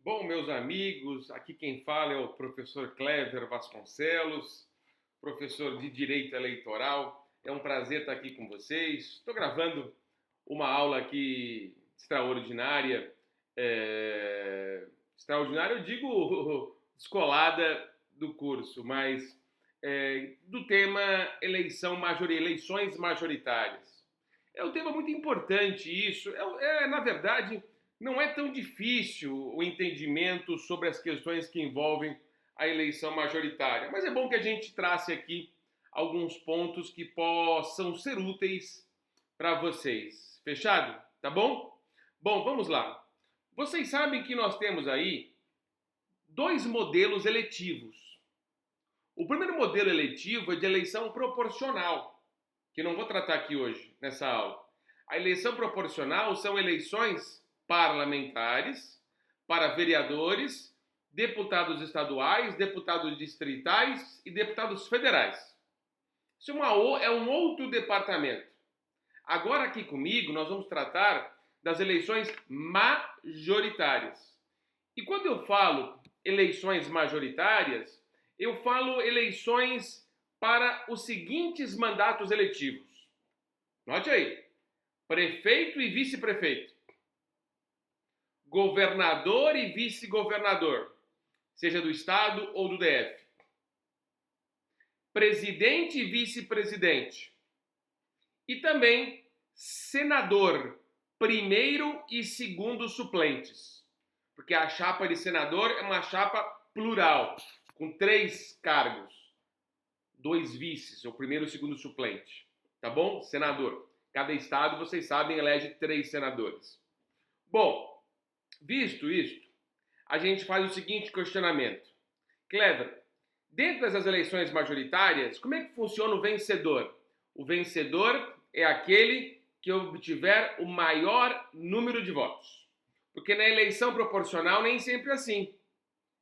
Bom, meus amigos, aqui quem fala é o professor Clever Vasconcelos, professor de Direito Eleitoral. É um prazer estar aqui com vocês. Estou gravando uma aula aqui extraordinária. Extraordinária, eu digo descolada do curso, mas do tema eleições majoritárias. É um tema muito importante isso. Na verdade, não é tão difícil o entendimento sobre as questões que envolvem a eleição majoritária, mas é bom que a gente trace aqui alguns pontos que possam ser úteis para vocês. Fechado? Tá bom? Bom, vamos lá. Vocês sabem que nós temos aí dois modelos eletivos. O primeiro modelo eletivo é de eleição proporcional, que não vou tratar aqui hoje nessa aula. A eleição proporcional são eleições parlamentares para vereadores, deputados estaduais, deputados distritais e deputados federais. Isso é um outro departamento. Agora aqui comigo nós vamos tratar das eleições majoritárias. E quando eu falo eleições majoritárias, eu falo eleições para os seguintes mandatos eletivos. Note aí: prefeito e vice-prefeito, governador e vice-governador, seja do estado ou do DF, presidente e vice-presidente, e também senador, primeiro e segundo suplentes, porque a chapa de senador é uma chapa plural, com 3 cargos, 2 vices, o primeiro e o segundo suplente, tá bom? Senador. Cada estado, vocês sabem, elege 3 senadores. Bom, visto isto, a gente faz o seguinte questionamento. Clever, dentro dessas eleições majoritárias, como é que funciona o vencedor? O vencedor é aquele que obtiver o maior número de votos. Porque na eleição proporcional nem sempre é assim.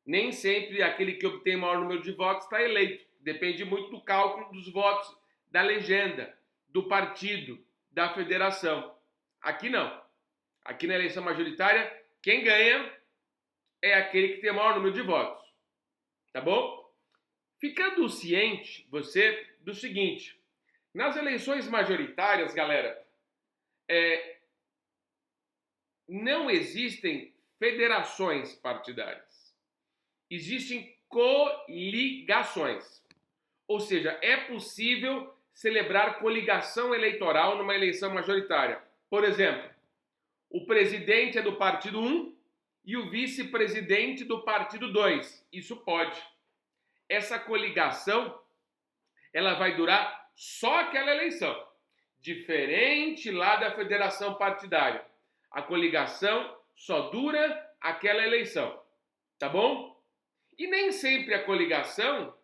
Nem sempre aquele que obtém o maior número de votos está eleito. Depende muito do cálculo dos votos da legenda, do partido, da federação. Aqui não. Aqui na eleição majoritária, quem ganha é aquele que tem o maior número de votos. Tá bom? Ficando ciente, você, do seguinte: nas eleições majoritárias, galera, não existem federações partidárias. Existem coligações. Ou seja, é possível celebrar coligação eleitoral numa eleição majoritária. Por exemplo, o presidente é do partido 1 e o vice-presidente do partido 2. Isso pode. Essa coligação, ela vai durar só aquela eleição. Diferente lá da federação partidária. A coligação só dura aquela eleição. Tá bom? E nem sempre a coligação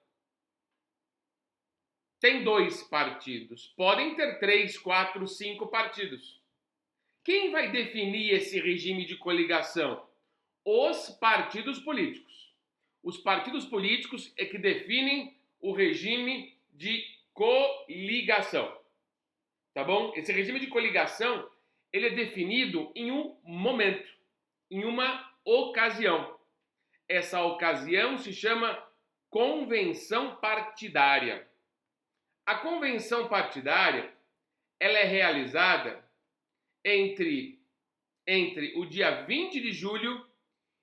tem 2 partidos. Podem ter 3, 4, 5 partidos. Quem vai definir esse regime de coligação? Os partidos políticos. Os partidos políticos é que definem o regime de coligação. Tá bom? Esse regime de coligação, ele é definido em um momento, em uma ocasião. Essa ocasião se chama convenção partidária. A convenção partidária, ela é realizada entre o dia 20 de julho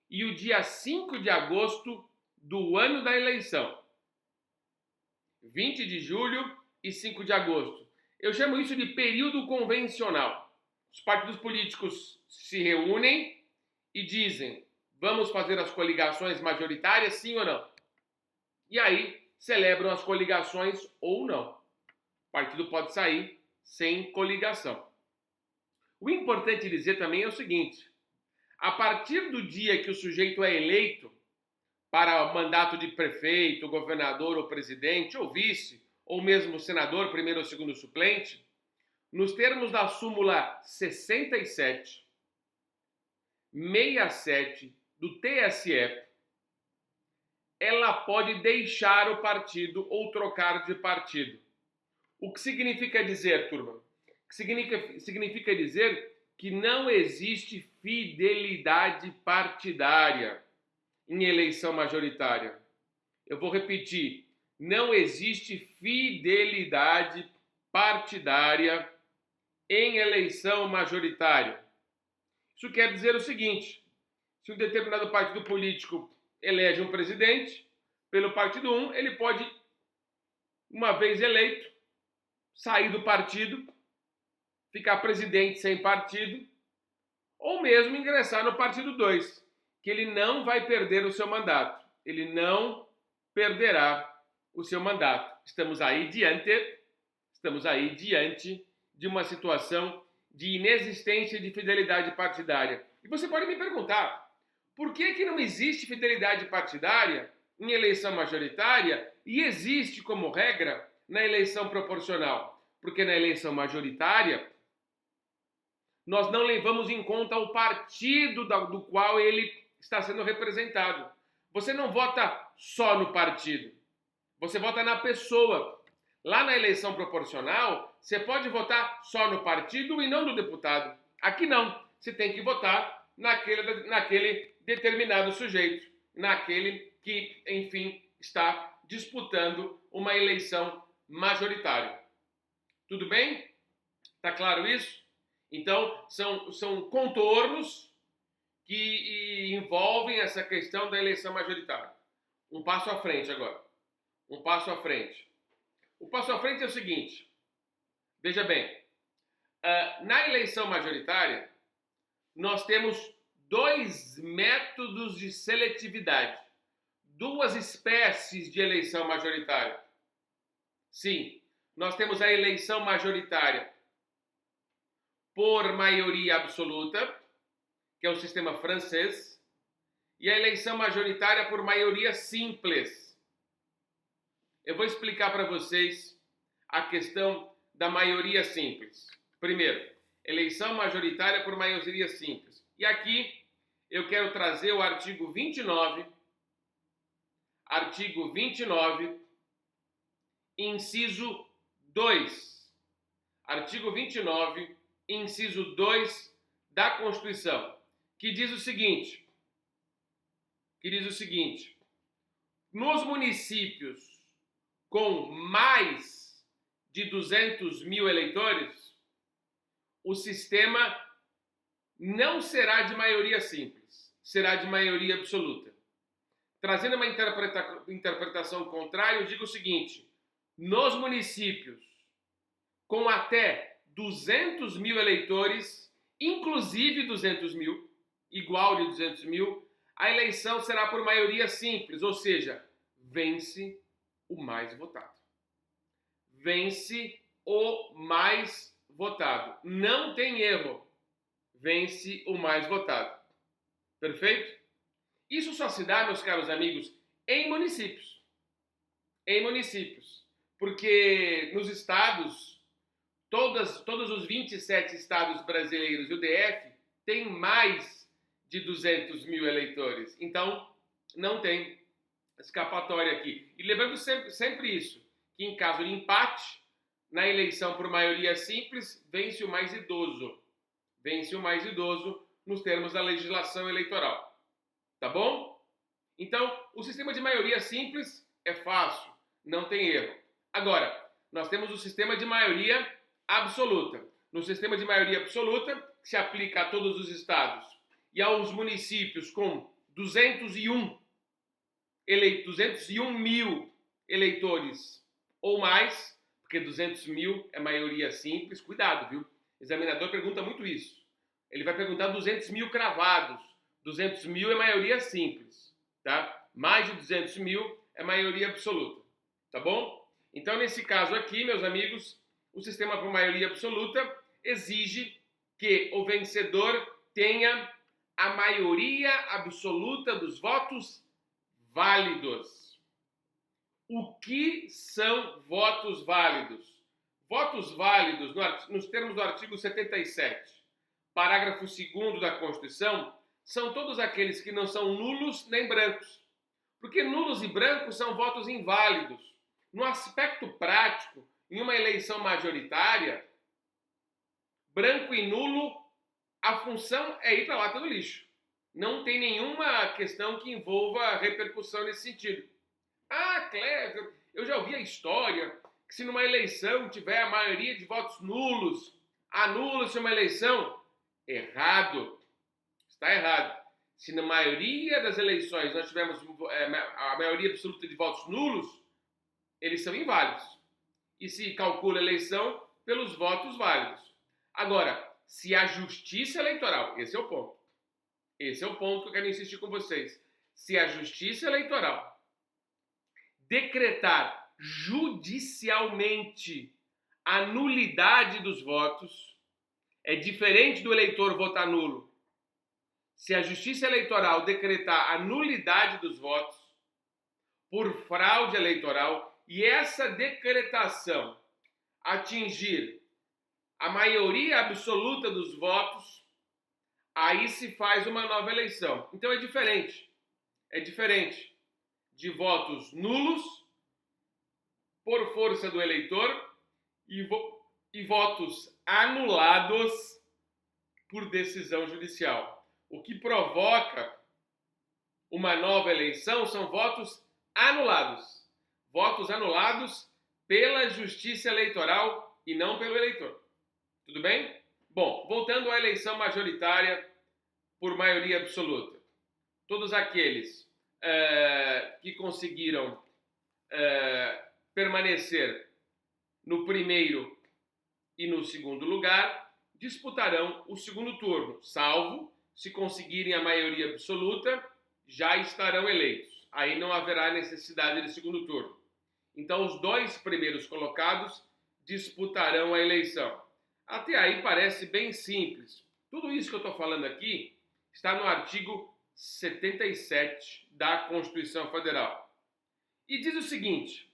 e o dia 5 de agosto do ano da eleição. 20 de julho e 5 de agosto. Eu chamo isso de período convencional. Os partidos políticos se reúnem e dizem: vamos fazer as coligações majoritárias, sim ou não? E aí celebram as coligações ou não. O partido pode sair sem coligação. O importante dizer também é o seguinte: a partir do dia que o sujeito é eleito para o mandato de prefeito, governador ou presidente, ou vice, ou mesmo senador, primeiro ou segundo suplente, nos termos da súmula 67, 67 do TSE, ela pode deixar o partido ou trocar de partido. O que significa dizer, turma? Significa dizer que não existe fidelidade partidária em eleição majoritária. Eu vou repetir, não existe fidelidade partidária em eleição majoritária. Isso quer dizer o seguinte: se um determinado partido político elege um presidente, pelo partido 1, ele pode, uma vez eleito, sair do partido, ficar presidente sem partido, ou mesmo ingressar no partido 2, que ele não vai perder o seu mandato. Ele não perderá o seu mandato. Estamos aí diante de uma situação de inexistência de fidelidade partidária. E você pode me perguntar, por que não existe fidelidade partidária em eleição majoritária e existe como regra na eleição proporcional? Porque na eleição majoritária nós não levamos em conta o partido do qual ele está sendo representado. Você não vota só no partido, você vota na pessoa. Lá na eleição proporcional, você pode votar só no partido e não no deputado. Aqui não, você tem que votar naquele determinado sujeito, naquele que, enfim, está disputando uma eleição majoritária. Tudo bem? Tá claro isso? Então, são contornos que envolvem essa questão da eleição majoritária. Um passo à frente agora. Um passo à frente. O passo à frente é o seguinte. Veja bem. Na eleição majoritária, nós temos 2 métodos de seletividade. 2 espécies de eleição majoritária. Sim, nós temos a eleição majoritária por maioria absoluta, que é o sistema francês, e a eleição majoritária por maioria simples. Eu vou explicar para vocês a questão da maioria simples. Primeiro, eleição majoritária por maioria simples. E aqui eu quero trazer o artigo 29, inciso 2. Artigo 29, inciso 2 da Constituição, que diz o seguinte, nos municípios com mais de 200 mil eleitores, o sistema não será de maioria simples, será de maioria absoluta. Trazendo uma interpretação contrária, eu digo o seguinte: nos municípios com até 200 mil eleitores, inclusive 200 mil, igual de 200 mil, a eleição será por maioria simples, ou seja, vence o mais votado. Vence o mais votado. Não tem erro. Vence o mais votado. Perfeito? Isso só se dá, meus caros amigos, em municípios. Em municípios. Porque nos estados, todos os 27 estados brasileiros e o DF têm mais de 200 mil eleitores. Então, não tem escapatória aqui. E lembrando sempre isso, que em caso de empate, na eleição por maioria simples, vence o mais idoso. Vence o mais idoso nos termos da legislação eleitoral. Tá bom? Então, o sistema de maioria simples é fácil, não tem erro. Agora, nós temos o sistema de maioria absoluta. No sistema de maioria absoluta, que se aplica a todos os estados e aos municípios com 201 mil eleitores ou mais, porque 200 mil é maioria simples, cuidado, viu? O examinador pergunta muito isso. Ele vai perguntar 200 mil cravados. 200 mil é maioria simples, tá? Mais de 200 mil é maioria absoluta, tá bom? Então, nesse caso aqui, meus amigos, o sistema por maioria absoluta exige que o vencedor tenha a maioria absoluta dos votos válidos. O que são votos válidos? Votos válidos, nos termos do artigo 77, parágrafo 2º da Constituição, são todos aqueles que não são nulos nem brancos. Porque nulos e brancos são votos inválidos. No aspecto prático, em uma eleição majoritária, branco e nulo a função é ir para a lata do lixo. Não tem nenhuma questão que envolva repercussão nesse sentido. Ah, Clever, eu já ouvi a história que se numa eleição tiver a maioria de votos nulos, anula-se uma eleição. Errado. Está errado. Se na maioria das eleições nós tivermos a maioria absoluta de votos nulos, eles são inválidos. E se calcula a eleição pelos votos válidos. Agora, se a justiça eleitoral, esse é o ponto. Esse é o ponto que eu quero insistir com vocês. Se a justiça eleitoral decretar judicialmente a nulidade dos votos, é diferente do eleitor votar nulo. Se a justiça eleitoral decretar a nulidade dos votos por fraude eleitoral e essa decretação atingir a maioria absoluta dos votos, aí se faz uma nova eleição. Então é diferente. É diferente de votos nulos por força do eleitor e votos anulados por decisão judicial. O que provoca uma nova eleição são votos anulados. Votos anulados pela justiça eleitoral e não pelo eleitor. Tudo bem? Bom, voltando à eleição majoritária por maioria absoluta. Todos aqueles que conseguiram permanecer no primeiro e no segundo lugar disputarão o segundo turno, salvo se conseguirem a maioria absoluta, já estarão eleitos. Aí não haverá necessidade de segundo turno. Então, os dois primeiros colocados disputarão a eleição. Até aí parece bem simples. Tudo isso que eu estou falando aqui está no artigo 77 da Constituição Federal. E diz o seguinte,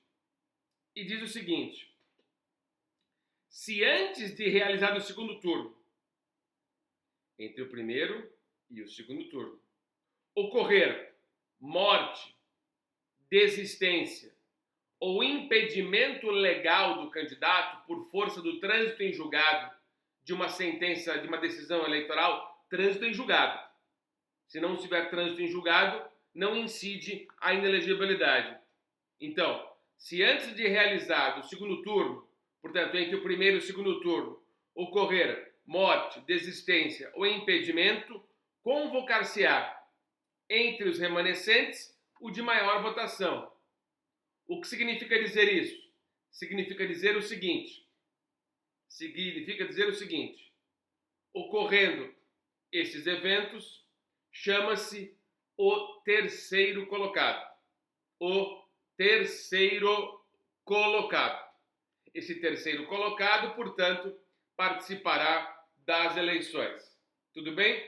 se antes de realizar o segundo turno, entre o primeiro e o segundo turno, ocorrer morte, desistência ou impedimento legal do candidato por força do trânsito em julgado de uma sentença, de uma decisão eleitoral, trânsito em julgado. Se não tiver trânsito em julgado, não incide a inelegibilidade. Então, se antes de realizar o segundo turno, portanto, entre o primeiro e o segundo turno, ocorrer morte, desistência ou impedimento, convocar-se-á entre os remanescentes o de maior votação. O que significa dizer isso? Significa dizer o seguinte, ocorrendo esses eventos, chama-se o terceiro colocado. O terceiro colocado. Esse terceiro colocado, portanto, participará das eleições. Tudo bem?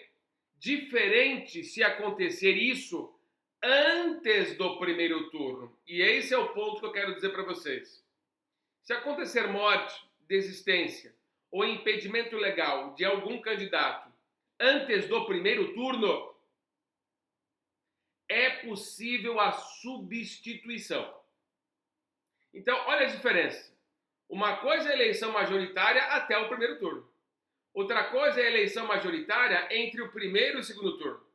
Diferente se acontecer isso antes do primeiro turno. E esse é o ponto que eu quero dizer para vocês. Se acontecer morte, desistência ou impedimento legal de algum candidato antes do primeiro turno, é possível a substituição. Então, olha a diferença. Uma coisa é a eleição majoritária até o primeiro turno. Outra coisa é a eleição majoritária entre o primeiro e o segundo turno.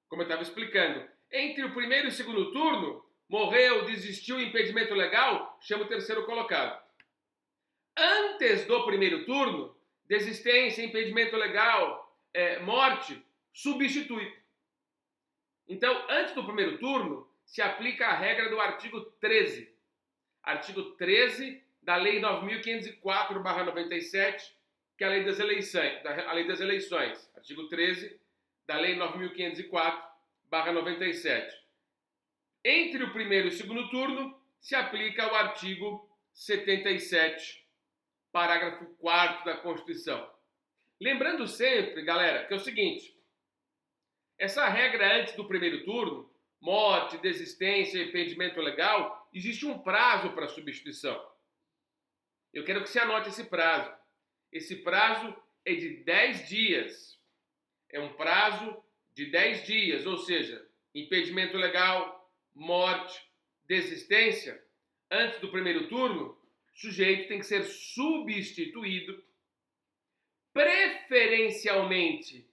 Como eu estava explicando, entre o primeiro e o segundo turno, morreu, desistiu, impedimento legal, chama o terceiro colocado. Antes do primeiro turno, desistência, impedimento legal, morte, substitui. Então, antes do primeiro turno, se aplica a regra do artigo 13. Artigo 13 da Lei 9.504/97, que é a Lei das Eleições. Artigo 13 da Lei 9.504/97. Entre o primeiro e o segundo turno, se aplica o artigo 77, parágrafo 4º da Constituição. Lembrando sempre, galera, que é o seguinte, essa regra antes do primeiro turno, morte, desistência, impedimento legal, existe um prazo para substituição. Eu quero que você anote esse prazo. Esse prazo é de 10 dias. É um prazo de 10 dias, ou seja, impedimento legal, morte, desistência, antes do primeiro turno, o sujeito tem que ser substituído, preferencialmente preferencialmente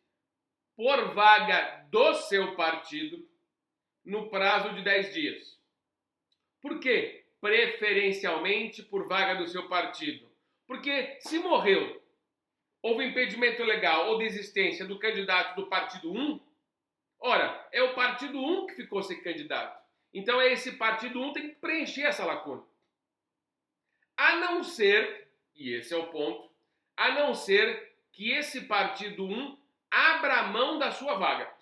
por vaga do seu partido no prazo de 10 dias. Por quê? Preferencialmente por vaga do seu partido. Porque se morreu, houve impedimento legal ou desistência do candidato do partido 1, ora, é o partido 1 que ficou sem candidato. Então esse partido 1 tem que preencher essa lacuna. A não ser, e esse é o ponto, a não ser que esse partido 1 abra mão da sua vaga.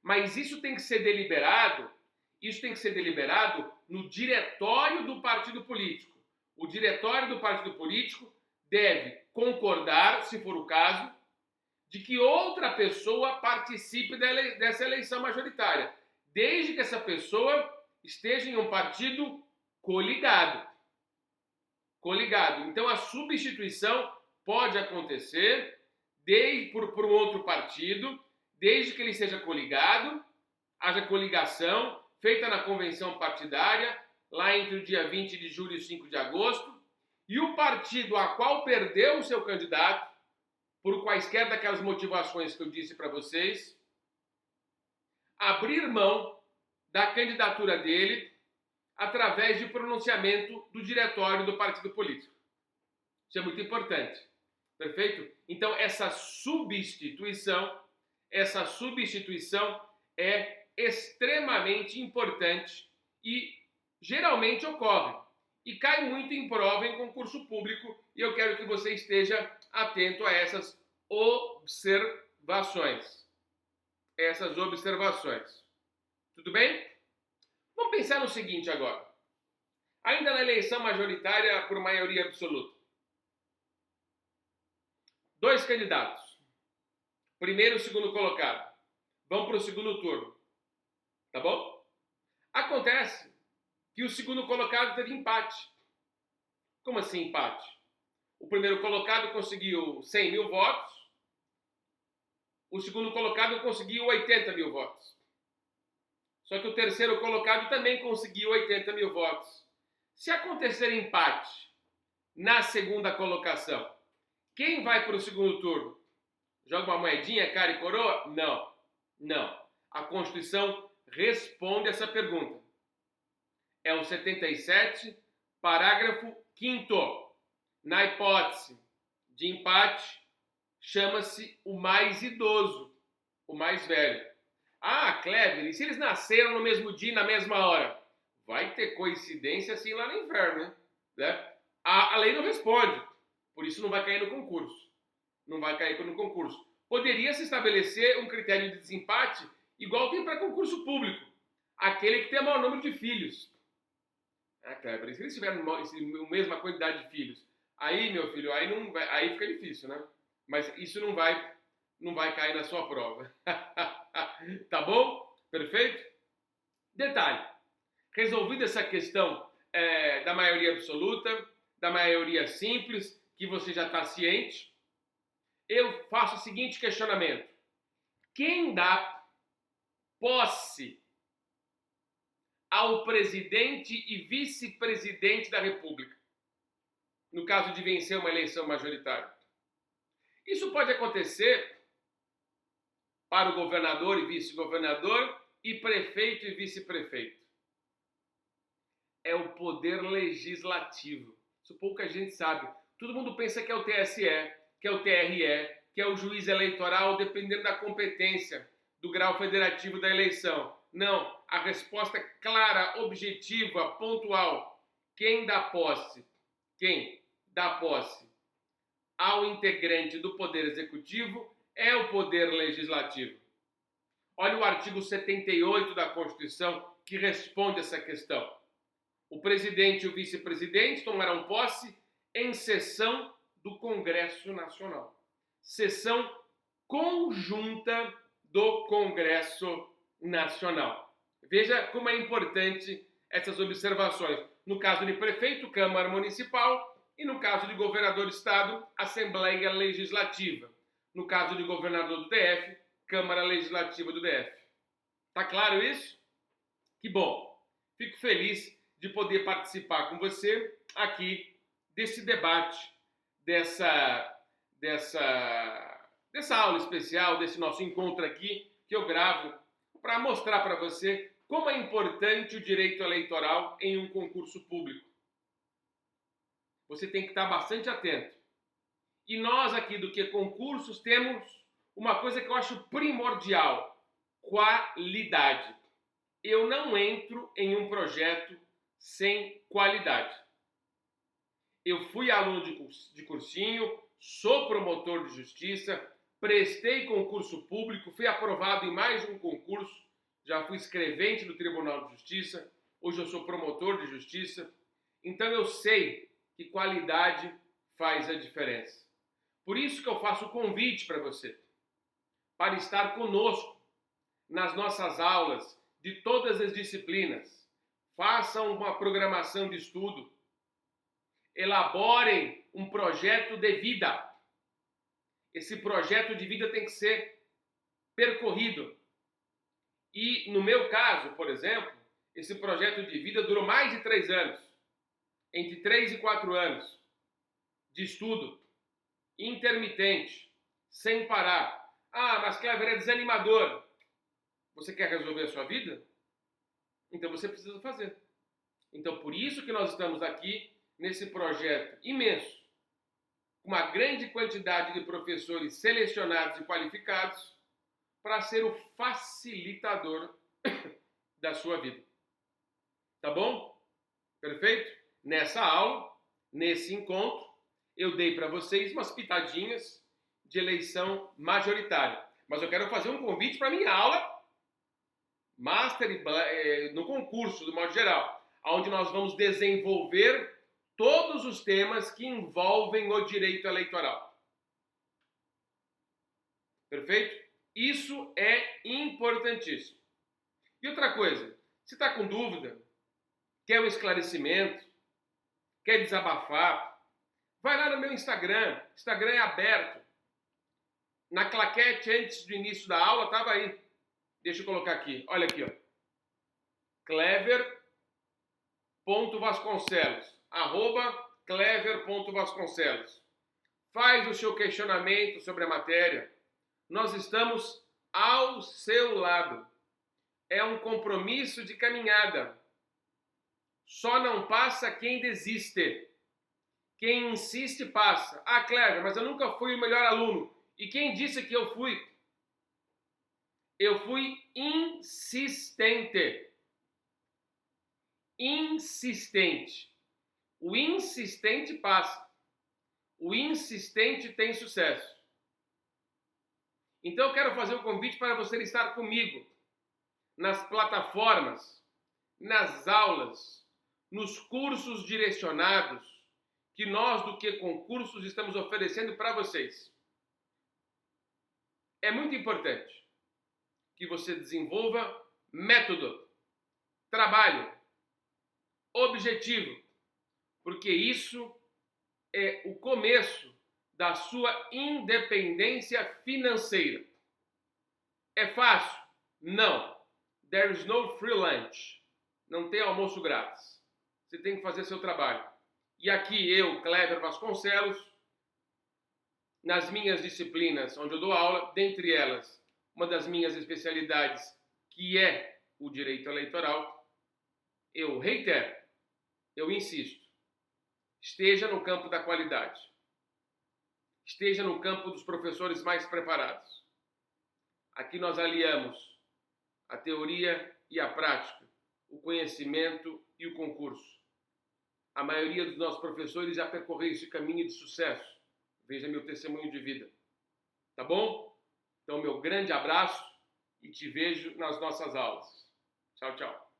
Mas isso tem que ser deliberado no diretório do partido político. O diretório do partido político deve concordar, se for o caso, de que outra pessoa participe dessa eleição majoritária, desde que essa pessoa esteja em um partido coligado. Então a substituição pode acontecer por um outro partido, desde que ele seja coligado, haja coligação feita na convenção partidária, lá entre o dia 20 de julho e 5 de agosto, e o partido a qual perdeu o seu candidato, por quaisquer daquelas motivações que eu disse para vocês, abrir mão da candidatura dele através de pronunciamento do diretório do partido político. Isso é muito importante. Perfeito? Então, essa substituição é extremamente importante e geralmente ocorre. E cai muito em prova em concurso público, e eu quero que você esteja atento a essas observações. Tudo bem? Vamos pensar no seguinte agora. Ainda na eleição majoritária por maioria absoluta. 2 candidatos. Primeiro e segundo colocado. Vão para o segundo turno. Tá bom? Acontece que o segundo colocado teve empate. Como assim empate? O primeiro colocado conseguiu 100 mil votos. O segundo colocado conseguiu 80 mil votos. Só que o terceiro colocado também conseguiu 80 mil votos. Se acontecer empate na segunda colocação, quem vai para o segundo turno? Joga uma moedinha, cara e coroa? Não. A Constituição responde essa pergunta. É o 77, parágrafo 5º. Na hipótese de empate, chama-se o mais idoso, o mais velho. Ah, Clever, e se eles nasceram no mesmo dia e na mesma hora? Vai ter coincidência assim lá no inferno, né? A lei não responde, por isso não vai cair no concurso. Poderia se estabelecer um critério de desempate igual tem para concurso público, aquele que tem o maior número de filhos. Ah, Clever, e se eles tiverem a mesma quantidade de filhos? Aí, meu filho, aí fica difícil, né? Mas isso não vai cair na sua prova. Tá bom? Perfeito? Detalhe. Resolvida essa questão da maioria absoluta, da maioria simples, que você já está ciente, eu faço o seguinte questionamento. Quem dá posse ao presidente e vice-presidente da República, no caso de vencer uma eleição majoritária? Isso pode acontecer para o governador e vice-governador e prefeito e vice-prefeito. É o poder legislativo. Isso pouca gente sabe. Todo mundo pensa que é o TSE, que é o TRE, que é o juiz eleitoral, dependendo da competência do grau federativo da eleição. Não, a resposta é clara, objetiva, pontual. Quem dá posse ao integrante do Poder Executivo é o Poder Legislativo. Olha o artigo 78 da Constituição que responde essa questão. O presidente e o vice-presidente tomarão posse em sessão do Congresso Nacional. Sessão conjunta do Congresso Nacional. Veja como é importante essas observações. No caso de prefeito, Câmara Municipal, e no caso de governador do Estado, Assembleia Legislativa. No caso de governador do DF, Câmara Legislativa do DF. Tá claro isso? Que bom! Fico feliz de poder participar com você aqui desse debate, dessa aula especial, desse nosso encontro aqui, que eu gravo para mostrar para você como é importante o direito eleitoral em um concurso público. Você tem que estar bastante atento. E nós aqui do Que Concursos temos uma coisa que eu acho primordial: qualidade. Eu não entro em um projeto sem qualidade. Eu fui aluno de cursinho, sou promotor de justiça, prestei concurso público, fui aprovado em mais de um concurso, já fui escrevente do Tribunal de Justiça, hoje eu sou promotor de justiça. Então eu sei que qualidade faz a diferença. Por isso que eu faço o convite para você, para estar conosco nas nossas aulas de todas as disciplinas. Façam uma programação de estudo. Elaborem um projeto de vida. Esse projeto de vida tem que ser percorrido. E no meu caso, por exemplo, esse projeto de vida durou mais de 3 anos. Entre 3 e 4 anos de estudo intermitente, sem parar. Ah, mas Clever, é desanimador. Você quer resolver a sua vida? Então você precisa fazer. Então por isso que nós estamos aqui nesse projeto imenso, com uma grande quantidade de professores selecionados e qualificados para ser o facilitador da sua vida. Tá bom? Perfeito? Nessa aula, nesse encontro, eu dei para vocês umas pitadinhas de eleição majoritária. Mas eu quero fazer um convite para a minha aula Master no concurso, do modo geral, onde nós vamos desenvolver todos os temas que envolvem o direito eleitoral. Perfeito? Isso é importantíssimo. E outra coisa, se está com dúvida, quer um esclarecimento, quer desabafar, vai lá no meu Instagram. Instagram é aberto. Na claquete, antes do início da aula, estava aí. Deixa eu colocar aqui. Olha aqui, ó. Clever.vasconcelos. @clever.vasconcelos. Faz o seu questionamento sobre a matéria. Nós estamos ao seu lado. É um compromisso de caminhada. Só não passa quem desiste. Quem insiste passa. Ah, Clever, mas eu nunca fui o melhor aluno. E quem disse que eu fui? Eu fui insistente. Insistente. O insistente passa. O insistente tem sucesso. Então eu quero fazer um convite para você estar comigo nas plataformas, nas aulas, nos cursos direcionados que nós do Que Concursos estamos oferecendo para vocês. É muito importante que você desenvolva método, trabalho, objetivo, porque isso é o começo da sua independência financeira. É fácil? Não. There is no free lunch. Não tem almoço grátis. Você tem que fazer seu trabalho. E aqui eu, Clever Vasconcelos, nas minhas disciplinas onde eu dou aula, dentre elas, uma das minhas especialidades, que é o direito eleitoral, eu reitero, eu insisto, esteja no campo da qualidade. Esteja no campo dos professores mais preparados. Aqui nós aliamos a teoria e a prática, o conhecimento e o concurso. A maioria dos nossos professores já percorreu esse caminho de sucesso. Veja meu testemunho de vida. Tá bom? Então, meu grande abraço e te vejo nas nossas aulas. Tchau, tchau.